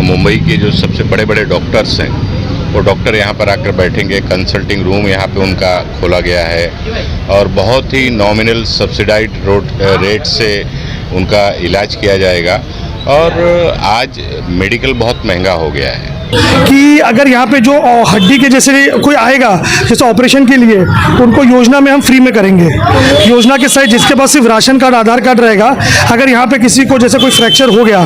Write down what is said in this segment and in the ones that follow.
मुंबई के जो सबसे बड़े बड़े डॉक्टर्स हैं वो डॉक्टर यहाँ पर आकर बैठेंगे। कंसल्टिंग रूम यहाँ पे उनका खोला गया है और बहुत ही नॉमिनल सब्सिडाइड रेट से उनका इलाज किया जाएगा। और आज मेडिकल बहुत महंगा हो गया है कि अगर यहाँ पे जो हड्डी के जैसे कोई आएगा जैसे ऑपरेशन के लिए उनको योजना में हम फ्री में करेंगे। योजना के साथ जिसके पास सिर्फ राशन कार्ड आधार कार्ड रहेगा, अगर यहाँ पे किसी को जैसे कोई फ्रैक्चर हो गया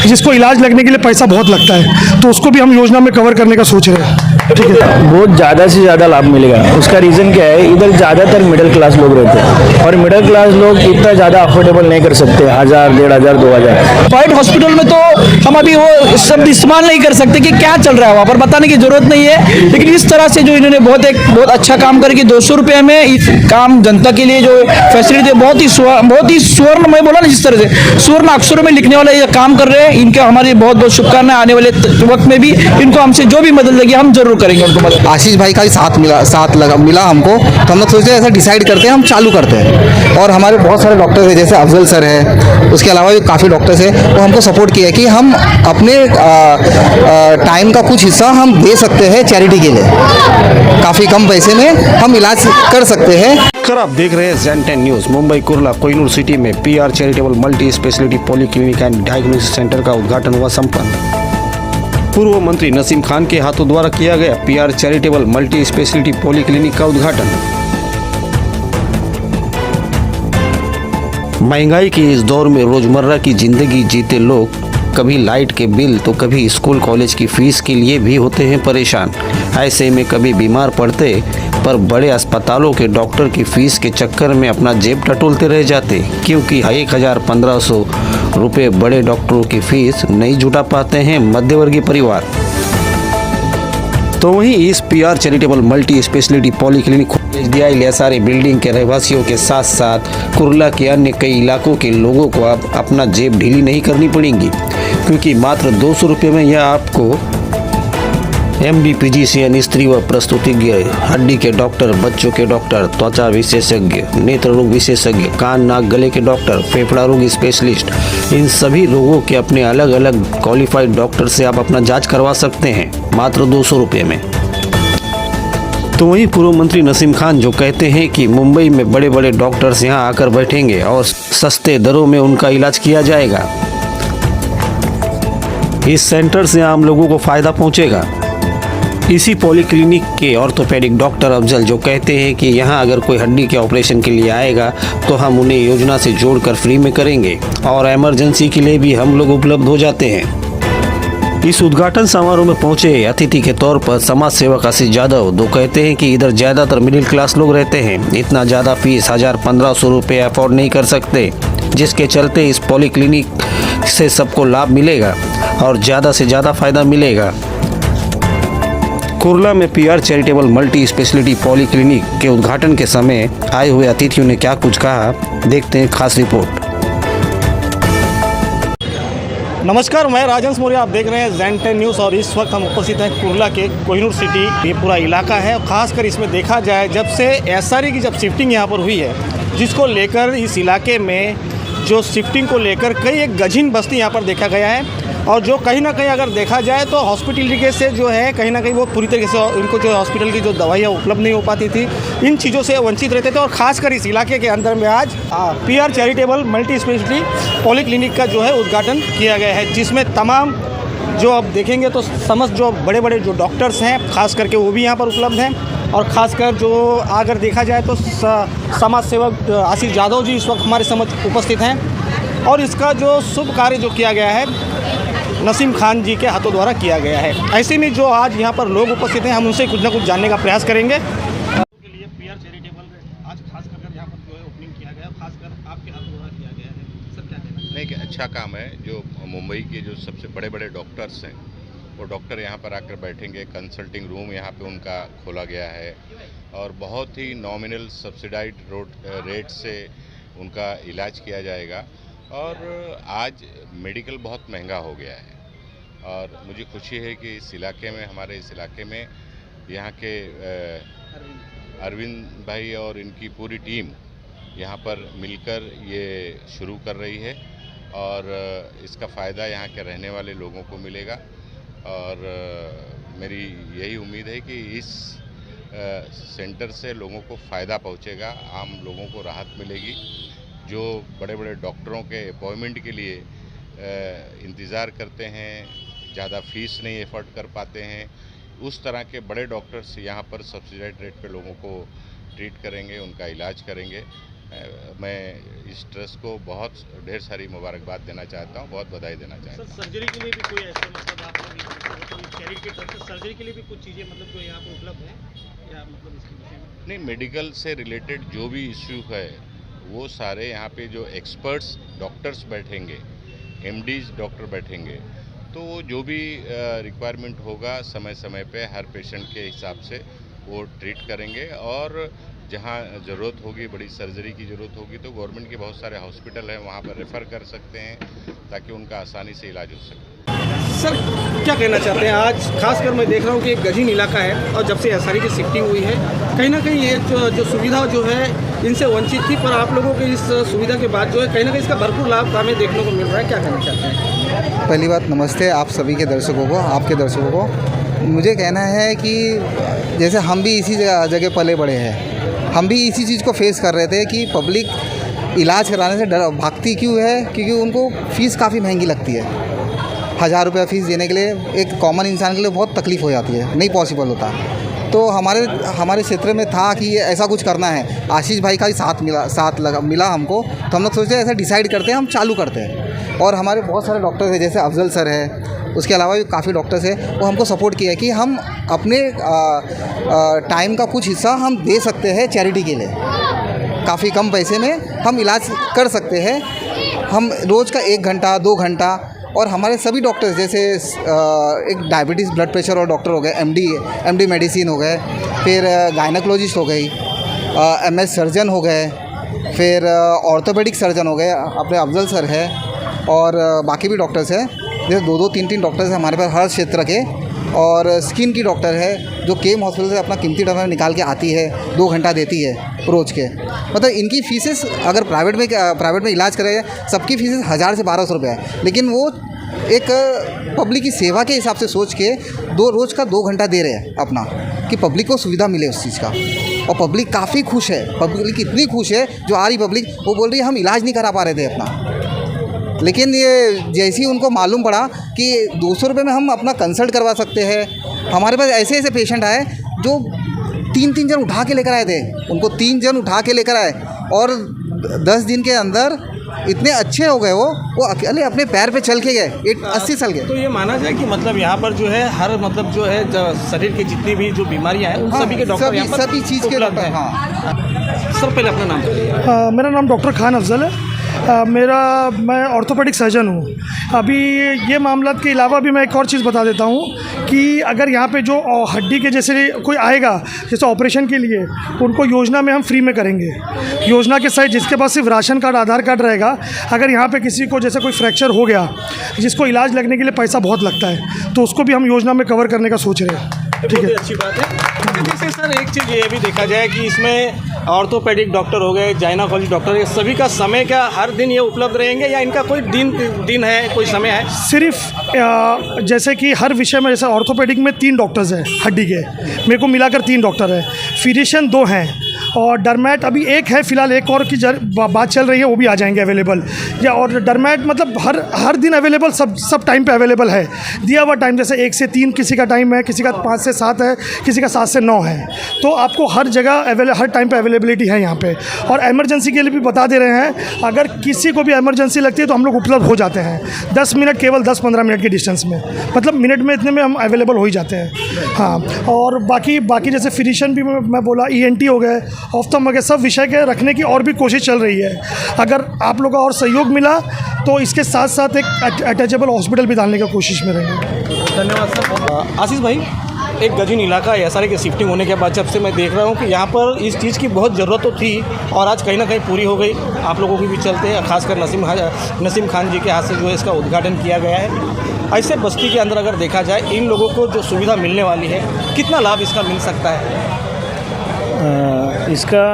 जिसको इलाज लगने के लिए पैसा बहुत लगता है तो उसको भी हम योजना में कवर करने का सोच रहे हैं। ठीक है, बहुत ज़्यादा से ज़्यादा लाभ मिलेगा। उसका रीज़न क्या है, इधर ज़्यादातर मिडिल क्लास लोग रहते हैं और मिडिल क्लास लोग इतना ज़्यादा अफोर्डेबल नहीं कर सकते 1000, 1500, 2000। प्राइवेट हॉस्पिटल में तो हम अभी वो शब्द इस्तेमाल नहीं कर सकते कि क्या चल रहा है वहाँ पर, बताने की जरूरत नहीं है। लेकिन इस तरह से जो इन्होंने बहुत अच्छा काम करके 200 रुपये में इस काम जनता के लिए जो फैसिलिटी बहुत ही स्वर्ण, मैं बोला ना जिस तरह से स्वर्ण अक्षरों में लिखने वाला ये काम कर रहे हैं, इनके हमारी बहुत बहुत शुभकामनाएं। आने वाले वक्त में भी इनको हमसे जो भी मदद लगी हम जरूर करेंगे उनको मदद। आशीष भाई का ही साथ मिला हमको, तो हम लोग सोचते हैं ऐसा डिसाइड करते हैं, हम चालू करते हैं। और हमारे बहुत सारे डॉक्टर्स हैं, जैसे अफजल सर है, उसके अलावा भी काफ़ी डॉक्टर्स हैं, वो हमको सपोर्ट किया है कि हम अपने टाइम का कुछ हिस्सा हम दे सकते हैं चैरिटी के लिए। काफ़ी कम पैसे में हम इलाज कर सकते हैं। सर, आप देख रहे हैं ZEN10 news. Mumbai Kurla Kohinoor city में PR charitable multi specialty polyclinic and diagnosis centre का उद्घाटन हुआ संपन्न। पूर्व मंत्री नसीम खान के हाथों द्वारा किया गया PR charitable multi specialty polyclinic का उद्घाटन। महंगाई के इस दौर में रोजमर्रा की जिंदगी जीते लोग कभी लाइट के बिल तो कभी स्कूल कॉलेज की फीस के लिए भी होते हैं परेशान। ऐसे में कभी बीमार पड़ते पर बड़े अस्पतालों के डॉक्टर की फीस के चक्कर में अपना जेब टटोलते रह जाते, क्योंकि 1000-1500 रुपये बड़े डॉक्टरों की फीस नहीं जुटा पाते हैं मध्यवर्गीय परिवार। तो वहीं इस PR charitable multi specialty polyclinic SDI लेसारी बिल्डिंग के रहवासियों के साथ साथ कुर्ला के अन्य कई इलाकों के लोगों को अब अपना जेब ढीली नहीं करनी पड़ेगी, क्योंकि मात्र 200 रुपये में यह आपको MD PGCN स्त्री व प्रस्तुतिज्ञ, हड्डी के डॉक्टर, बच्चों के डॉक्टर, त्वचा विशेषज्ञ, नेत्र रोग विशेषज्ञ, कान नाक गले के डॉक्टर, फेफड़ा रोग स्पेशलिस्ट, इन सभी रोगों के अपने अलग अलग क्वालिफाइड डॉक्टर से आप अपना जांच करवा सकते हैं मात्र 200 रुपये में। तो वहीं पूर्व मंत्री नसीम खान जो कहते हैं कि मुंबई में बड़े बड़े डॉक्टर्स यहां आकर बैठेंगे और सस्ते दरों में उनका इलाज किया जाएगा। इस सेंटर से आम लोगों को फायदा पहुंचेगा। इसी पॉलीक्लिनिक के ऑर्थोपेडिक डॉक्टर अफजल जो कहते हैं कि यहाँ अगर कोई हड्डी के ऑपरेशन के लिए आएगा तो हम उन्हें योजना से जोड़कर फ्री में करेंगे और इमरजेंसी के लिए भी हम लोग उपलब्ध हो जाते हैं। इस उद्घाटन समारोह में पहुंचे अतिथि के तौर पर समाज सेवक आशीष यादव जो कहते हैं कि इधर ज़्यादातर मिडिल क्लास लोग रहते हैं, इतना ज़्यादा फीस 1000-1500 रुपये अफोर्ड नहीं कर सकते, जिसके चलते इस पॉलीक्लिनिक से सबको लाभ मिलेगा और ज़्यादा से ज़्यादा फायदा मिलेगा। कुर्ला में PR charitable multi specialty polyclinic के उद्घाटन के समय आए हुए अतिथियों ने क्या कुछ कहा, देखते हैं खास रिपोर्ट। नमस्कार, मैं राजहंस मौर्य, आप देख रहे हैं ZEN10 न्यूज़ और इस वक्त हम उपस्थित हैं कुर्ला के कोहिनूर सिटी। ये पूरा इलाका है और ख़ासकर इसमें देखा जाए जब से SRE की जब शिफ्टिंग यहाँ पर हुई है, जिसको लेकर इस इलाके में जो शिफ्टिंग को लेकर कई एक गजीन बस्ती यहाँ पर देखा गया है। और जो कहीं ना कहीं अगर देखा जाए तो हॉस्पिटलिटी से जो है कहीं ना कहीं वो पूरी तरीके से इनको जो हॉस्पिटल की जो दवाइयाँ उपलब्ध नहीं हो पाती थी, इन चीज़ों से वंचित रहते थे। और ख़ासकर इस इलाके के अंदर में आज PR charitable multi specialty polyclinic का जो है उद्घाटन किया गया है, जिसमें तमाम जो आप देखेंगे तो समस्त जो बड़े बड़े जो डॉक्टर्स हैं खास करके वो भी यहाँ पर उपलब्ध हैं। और ख़ासकर जो अगर देखा जाए तो समाज सेवक आशीष यादव जी इस वक्त हमारे समझ उपस्थित हैं। और इसका जो शुभ कार्य जो किया गया है नसीम खान जी के हाथों द्वारा किया गया है। ऐसे में जो आज यहाँ पर लोग उपस्थित हैं, हम उनसे कुछ ना कुछ जानने का प्रयास करेंगे। के लिए PR चैरिटेबल आज खास कर यहाँ पर जो है ओपनिंग किया गया, खासकर आपके हाथों द्वारा किया गया है, सर क्या कहना है? नहीं, अच्छा काम है। जो मुंबई के जो सबसे बड़े बड़े डॉक्टर्स हैं वो डॉक्टर यहाँ पर आकर बैठेंगे। कंसल्टिंग रूम यहाँ पे उनका खोला गया है और बहुत ही नॉमिनल सब्सिडाइड रेट से उनका इलाज किया जाएगा। और आज मेडिकल बहुत महंगा हो गया है और मुझे खुशी है कि इस इलाके में, हमारे इस इलाके में यहाँ के अरविंद भाई और इनकी पूरी टीम यहाँ पर मिलकर ये शुरू कर रही है और इसका फ़ायदा यहाँ के रहने वाले लोगों को मिलेगा। और मेरी यही उम्मीद है कि इस सेंटर से लोगों को फ़ायदा पहुंचेगा, आम लोगों को राहत मिलेगी। जो बड़े बड़े डॉक्टरों के अपॉइंटमेंट के लिए इंतज़ार करते हैं, ज़्यादा फीस नहीं एफर्ट कर पाते हैं, उस तरह के बड़े डॉक्टर्स यहाँ पर सब्सिडाइज्ड रेट पे लोगों को ट्रीट करेंगे, उनका इलाज करेंगे। मैं इस ट्रस्ट को बहुत ढेर सारी मुबारकबाद देना चाहता हूँ, बहुत बधाई देना चाहता हूँ। सर सर्जरी के लिए भी कोई ऐसे मतलब आप चैरिटी ट्रस्ट सर्जरी के लिए भी कुछ चीज़ें मतलब जो यहाँ पर उपलब्ध हैं या मतलब इसके विषय में? नहीं, मेडिकल से रिलेटेड जो भी इश्यू है वो सारे यहाँ पे जो एक्सपर्ट्स डॉक्टर्स बैठेंगे, एमडीज डॉक्टर बैठेंगे, तो वो जो भी रिक्वायरमेंट होगा समय समय पे हर पेशेंट के हिसाब से वो ट्रीट करेंगे। और जहाँ ज़रूरत होगी, बड़ी सर्जरी की ज़रूरत होगी, तो गवर्नमेंट के बहुत सारे हॉस्पिटल हैं, वहाँ पर रेफ़र कर सकते हैं ताकि उनका आसानी से इलाज हो सके। सर क्या कहना चाहते हैं? आज खासकर मैं देख रहा हूँ कि एक गजीन इलाका है और जब से एसआरई की शिफ्टिंग हुई है कहीं ना कहीं ये जो सुविधा जो है इनसे वंचित थी, पर आप लोगों के इस सुविधा के बाद जो है कहीं ना कहीं इसका भरपूर लाभ हमें देखने को मिल रहा है। क्या कहना चाहते हैं? पहली बात नमस्ते आप सभी के दर्शकों को, आपके दर्शकों को। मुझे कहना है कि जैसे हम भी इसी जगह पले बड़े हैं, हम भी इसी चीज़ को फेस कर रहे थे कि पब्लिक इलाज कराने से भागती क्यों है, क्योंकि उनको फ़ीस काफ़ी महंगी लगती है। 1000 रुपये फ़ीस देने के लिए एक कॉमन इंसान के लिए बहुत तकलीफ़ हो जाती है, नहीं पॉसिबल होता। तो हमारे क्षेत्र में था कि ये ऐसा कुछ करना है। आशीष भाई का ही साथ मिला हमको, तो हम लोग सोचते हैं ऐसा डिसाइड करते हैं, हम चालू करते हैं। और हमारे बहुत सारे डॉक्टर्स हैं, जैसे अफजल सर है, उसके अलावा भी काफ़ी डॉक्टर्स हैं, वो हमको सपोर्ट किया है कि हम अपने टाइम का कुछ हिस्सा हम दे सकते हैं चैरिटी के लिए। काफ़ी कम पैसे में हम इलाज कर सकते हैं, हम रोज़ का 1 घंटा 2 घंटा। और हमारे सभी डॉक्टर्स जैसे एक डायबिटीज़ ब्लड प्रेशर और डॉक्टर हो गए, एमडी मेडिसिन हो गए, फिर गायनेकोलॉजिस्ट हो गई, एमएस सर्जन हो गए, फिर ऑर्थोपेडिक सर्जन हो गए, अपने अफजल सर है, और बाकी भी डॉक्टर्स हैं, जैसे 2-2 3-3 डॉक्टर्स हैं हमारे पास हर क्षेत्र के। और स्किन की डॉक्टर है जो केम हॉस्पिटल से अपना कीमती टाइम निकाल के आती है, 2 घंटा देती है रोज़ के। मतलब इनकी फ़ीसेस अगर प्राइवेट में इलाज करें, सबकी फ़ीसेस 1000 से 1200 रुपये है, लेकिन वो एक पब्लिक की सेवा के हिसाब से सोच के रोज़ का 2 घंटा दे रहे हैं अपना, कि पब्लिक को सुविधा मिले उस चीज़ का। और पब्लिक काफ़ी खुश है, पब्लिक इतनी खुश है, जो आ रही पब्लिक वो बोल रही है हम इलाज नहीं करा पा रहे थे अपना, लेकिन ये जैसे ही उनको मालूम पड़ा कि 200 रुपये में हम अपना कंसल्ट करवा सकते हैं। हमारे पास ऐसे पेशेंट आए जो 3-3 जन उठा के लेकर आए थे, उनको 3 जन उठा के लेकर आए, और 10 दिन के अंदर इतने अच्छे हो गए, वो अकेले अपने पैर पे चल के गए, 80 साल के। तो ये माना जाए कि मतलब यहाँ पर जो है हर मतलब जो है शरीर की जितनी भी जो बीमारियाँ हैं उन सभी के डॉक्टर यहाँ पर सभी चीज़ के डॉक्टर हैं। हाँ सर, पहले अपना नाम बताइए। मेरा नाम डॉक्टर खान अफजल है। मैं ऑर्थोपेडिक सर्जन हूँ। अभी ये मामला के अलावा भी मैं एक और चीज़ बता देता हूँ कि अगर यहाँ पे जो हड्डी के जैसे कोई आएगा जैसे ऑपरेशन के लिए, उनको योजना में हम फ्री में करेंगे। योजना के साथ जिसके पास सिर्फ राशन कार्ड आधार कार्ड रहेगा, अगर यहाँ पे किसी को जैसे कोई फ्रैक्चर हो गया जिसको इलाज लगने के लिए पैसा बहुत लगता है, तो उसको भी हम योजना में कवर करने का सोच रहे हैं। ठीक है, अच्छी बात है। जैसे सर एक चीज़ ये भी देखा जाए कि इसमें ऑर्थोपेडिक डॉक्टर हो गए, गायनेकोलॉजी डॉक्टर, ये सभी का समय क्या हर दिन ये उपलब्ध रहेंगे या इनका कोई दिन है, कोई समय है? सिर्फ जैसे कि हर विषय में, जैसे ऑर्थोपेडिक में 3 डॉक्टर्स हैं हड्डी के, मेरे को मिलाकर 3 डॉक्टर हैं, फिजिशियन 2 हैं, और डरमैट अभी 1 है फिलहाल, एक और की बात चल रही है, वो भी आ जाएंगे अवेलेबल। या और डरमैट मतलब हर दिन अवेलेबल, सब टाइम पे अवेलेबल है, दिया हुआ टाइम। जैसे 1 से 3 किसी का टाइम है, किसी का 5 से 7 है, किसी का 7 से 9 है। तो आपको हर जगह हर टाइम पे अवेलेबिलिटी है यहाँ पे। और एमरजेंसी के लिए भी बता दे रहे हैं, अगर किसी को भी एमरजेंसी लगती है तो हम लोग उपलब्ध हो जाते हैं 10 मिनट, केवल 10-15 मिनट के डिस्टेंस में, मतलब मिनट में इतने में हम अवेलेबल हो ही जाते हैं। हाँ, और बाकी जैसे फिजिशियन भी मैं बोला, ENT हो गए, ऑफ्थम वगैरह, सब विषय के रखने की और भी कोशिश चल रही है। अगर आप लोगों का और सहयोग मिला तो इसके साथ साथ एक अटैचेबल हॉस्पिटल भी डालने की कोशिश में रहेंगे। धन्यवाद सर। आशीष भाई, एक गजीन इलाका है, एसआरई की शिफ्टिंग होने के बाद जब से मैं देख रहा हूँ कि यहाँ पर इस चीज़ की बहुत ज़रूरत तो थी और आज कहीं ना कहीं पूरी हो गई। आप लोगों की भी चलते हैं, खासकर नसीम खान जी के हाथ से जो है इसका उद्घाटन किया गया है। ऐसे बस्ती के अंदर अगर देखा जाए इन लोगों को जो सुविधा मिलने वाली है, कितना लाभ इसका मिल सकता है? इसका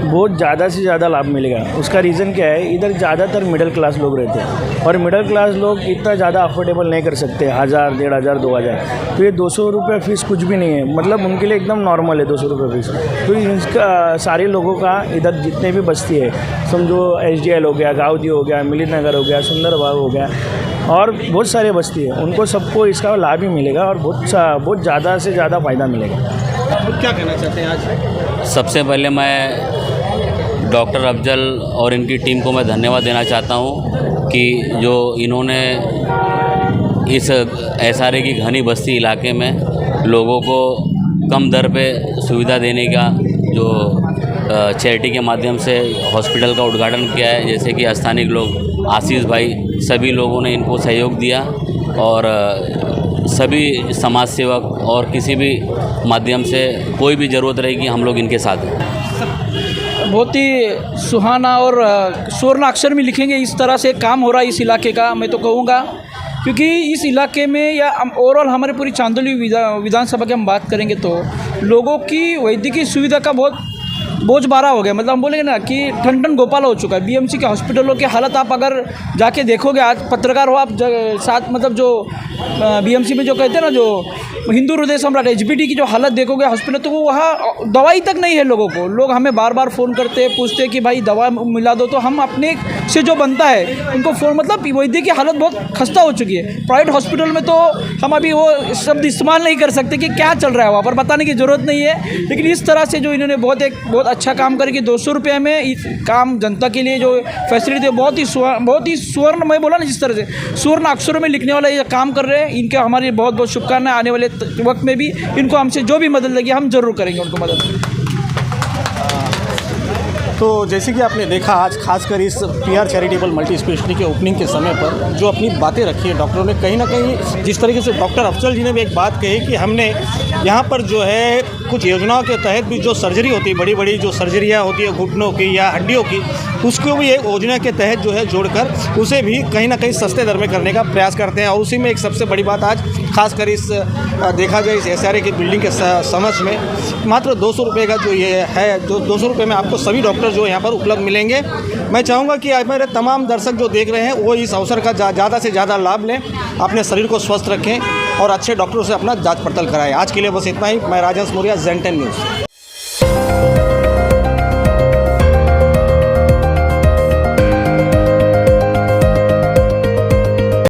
बहुत ज़्यादा से ज़्यादा लाभ मिलेगा। उसका रीज़न क्या है, इधर ज़्यादातर मिडिल क्लास लोग रहते हैं और मिडिल क्लास लोग इतना ज़्यादा अफोर्डेबल नहीं कर सकते, 1000, 1500, 2000। तो ये 200 रुपये फ़ीस कुछ भी नहीं है, मतलब उनके लिए एकदम नॉर्मल है 200 रुपये फ़ीस। तो इसका सारे लोगों का इधर जितने भी बस्ती है, समझो SDL हो गया, गाँवदी हो गया, मिलिंद नगर हो गया, सुंदरबाग हो गया और बहुत सारे बस्ती है, उनको सबको इसका लाभ ही मिलेगा और बहुत ज़्यादा से ज़्यादा फ़ायदा मिलेगा। तो क्या कहना चाहते हैं आज? सबसे पहले मैं डॉक्टर अफजल और इनकी टीम को मैं धन्यवाद देना चाहता हूं कि जो इन्होंने इस SRA की घनी बस्ती इलाके में लोगों को कम दर पे सुविधा देने का जो चैरिटी के माध्यम से हॉस्पिटल का उद्घाटन किया है, जैसे कि स्थानीय लोग आशीष भाई, सभी लोगों ने इनको सहयोग दिया और सभी समाज सेवक और किसी भी माध्यम से कोई भी ज़रूरत रहेगी हम लोग इनके साथ हैं। बहुत ही सुहाना और स्वर्ण अक्षर में लिखेंगे इस तरह से काम हो रहा है इस इलाके का, मैं तो कहूँगा, क्योंकि इस इलाके में या ओवरऑल हमारे पूरी चांदोली विधानसभा की हम बात करेंगे तो लोगों की वैद्यकीय सुविधा का बहुत बोझ बारा हो गया। मतलब हम बोलेंगे ना कि ठन ठन गोपाल हो चुका है। BMC के हॉस्पिटलों की हालत आप अगर जाके देखोगे, आज पत्रकार हो आप साथ, मतलब जो BMC में जो कहते हैं ना, जो हिंदू हृदय सम्राट HBD की जो हालत देखोगे हॉस्पिटल, तो वो वहाँ दवाई तक नहीं है लोगों को। लोग हमें बार बार फ़ोन करते हैं, पूछते हैं कि भाई दवा मिला दो, तो हम अपने से जो बनता है उनको फ़ोन, मतलब वैद्य की हालत बहुत खस्ता हो चुकी है। प्राइवेट हॉस्पिटल में तो हम अभी वो शब्द इस्तेमाल नहीं कर सकते कि क्या चल रहा है वहाँ पर, बताने की ज़रूरत नहीं है। लेकिन इस तरह से जो इन्होंने बहुत अच्छा काम करके 200 रुपये में इस काम जनता के लिए जो फैसिलिटी है, बहुत ही स्वर्ण, मैं बोला ना जिस तरह से स्वर्ण अक्षरों में लिखने वाला ये काम कर रहे हैं, इनके हमारी बहुत बहुत शुभकामनाएं। आने वाले वक्त में भी इनको हमसे जो भी मदद लगी हम जरूर करेंगे उनको मदद। तो जैसे कि आपने देखा आज खासकर इस PR चैरिटेबल मल्टी स्पेशलिटी के ओपनिंग के समय पर जो अपनी बातें रखी है डॉक्टरों ने, कहीं ना कहीं जिस तरीके से डॉक्टर अफजल जी ने भी एक बात कही कि हमने यहाँ पर जो है कुछ योजनाओं के तहत भी जो सर्जरी होती है, बड़ी बड़ी जो सर्जरियाँ होती है घुटनों की या हड्डियों की, उसको भी एक योजना के तहत जो है जोड़कर उसे भी कहीं ना कहीं सस्ते दर में करने का प्रयास करते हैं। और उसी में एक सबसे बड़ी बात आज खासकर इस देखा जाए इस SRA की बिल्डिंग के समझ में मात्र 200 रुपये का जो ये है, जो 200 रुपये में आपको सभी डॉक्टर जो यहाँ पर उपलब्ध मिलेंगे। मैं चाहूँगा कि मेरे तमाम दर्शक जो देख रहे हैं वो इस अवसर का ज़्यादा से ज़्यादा लाभ लें, अपने शरीर को स्वस्थ रखें और अच्छे डॉक्टरों से अपना जांच पड़ताल कराएं। आज के लिए बस इतना ही। मैं राजेश मौर्य, ZEN10 न्यूज़।